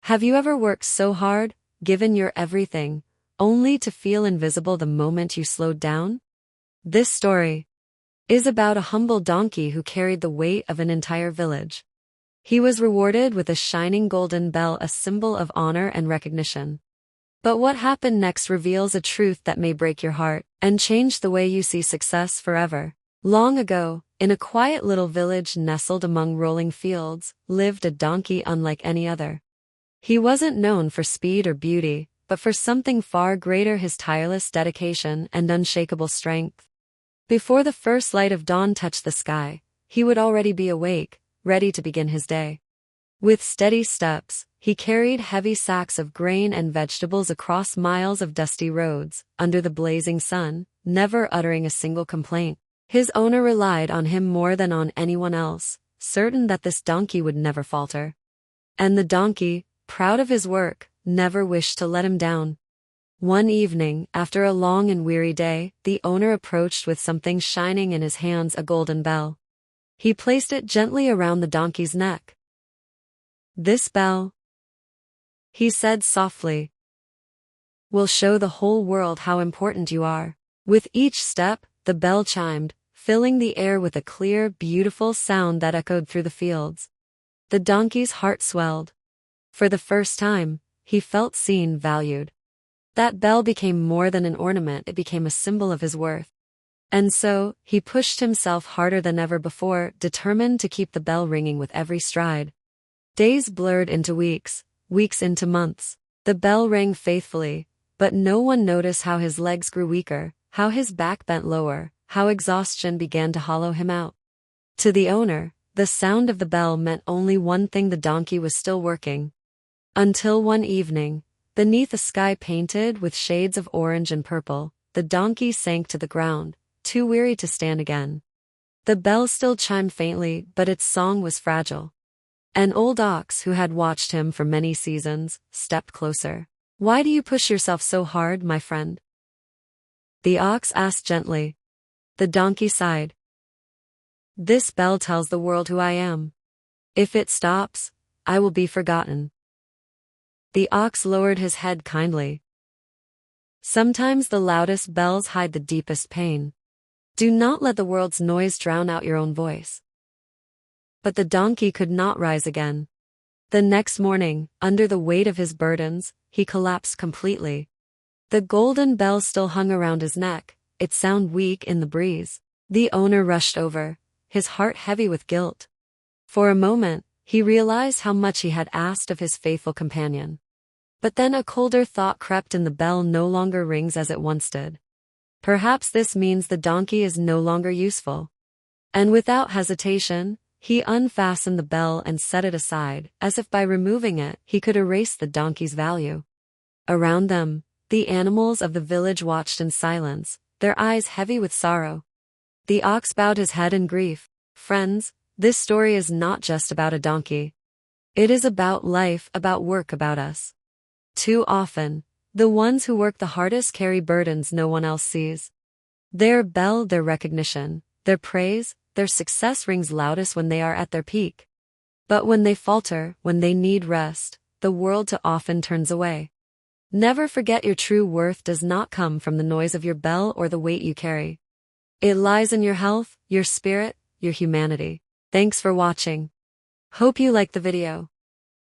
Have you ever worked so hard, given your everything, only to feel invisible the moment you slowed down? This story is about a humble donkey who carried the weight of an entire village. He was rewarded with a shining golden bell, a symbol of honor and recognition. But what happened next reveals a truth that may break your heart and change the way you see success forever. Long ago, in a quiet little village nestled among rolling fields, lived a donkey unlike any other. He wasn't known for speed or beauty, but for something far greater: his tireless dedication and unshakable strength. Before the first light of dawn touched the sky, he would already be awake, ready to begin his day. With steady steps, he carried heavy sacks of grain and vegetables across miles of dusty roads, under the blazing sun, never uttering a single complaint. His owner relied on him more than on anyone else, certain that this donkey would never falter. And the donkey, proud of his work, never wished to let him down. One evening, after a long and weary day, the owner approached with something shining in his hands, a golden bell. He placed it gently around the donkey's neck. "This bell," he said softly, "will show the whole world how important you are." With each step, the bell chimed, filling the air with a clear, beautiful sound that echoed through the fields. The donkey's heart swelled. For the first time, he felt seen, valued. That bell became more than an ornament; it became a symbol of his worth. And so, he pushed himself harder than ever before, determined to keep the bell ringing with every stride. Days blurred into weeks, weeks into months. The bell rang faithfully, but no one noticed how his legs grew weaker, how his back bent lower, how exhaustion began to hollow him out. To the owner, the sound of the bell meant only one thing: the donkey was still working. Until one evening, beneath a sky painted with shades of orange and purple, the donkey sank to the ground, too weary to stand again. The bell still chimed faintly, but its song was fragile. An old ox who had watched him for many seasons stepped closer. "Why do you push yourself so hard, my friend?" the ox asked gently. The donkey sighed. "This bell tells the world who I am. If it stops, I will be forgotten." The ox lowered his head kindly. "Sometimes the loudest bells hide the deepest pain. Do not let the world's noise drown out your own voice." But the donkey could not rise again. The next morning, under the weight of his burdens, he collapsed completely. The golden bell still hung around his neck, its sound weak in the breeze. The owner rushed over, his heart heavy with guilt. For a moment, he realized how much he had asked of his faithful companion. But then a colder thought crept in: the bell no longer rings as it once did. Perhaps this means the donkey is no longer useful. And without hesitation, he unfastened the bell and set it aside, as if by removing it, he could erase the donkey's value. Around them, the animals of the village watched in silence, their eyes heavy with sorrow. The ox bowed his head in grief. Friends, this story is not just about a donkey. It is about life, about work, about us. Too often, the ones who work the hardest carry burdens no one else sees. Their bell, their recognition, their praise, their success rings loudest when they are at their peak. But when they falter, when they need rest, the world too often turns away. Never forget, your true worth does not come from the noise of your bell or the weight you carry. It lies in your health, your spirit, your humanity. Thanks for watching. Hope you liked the video.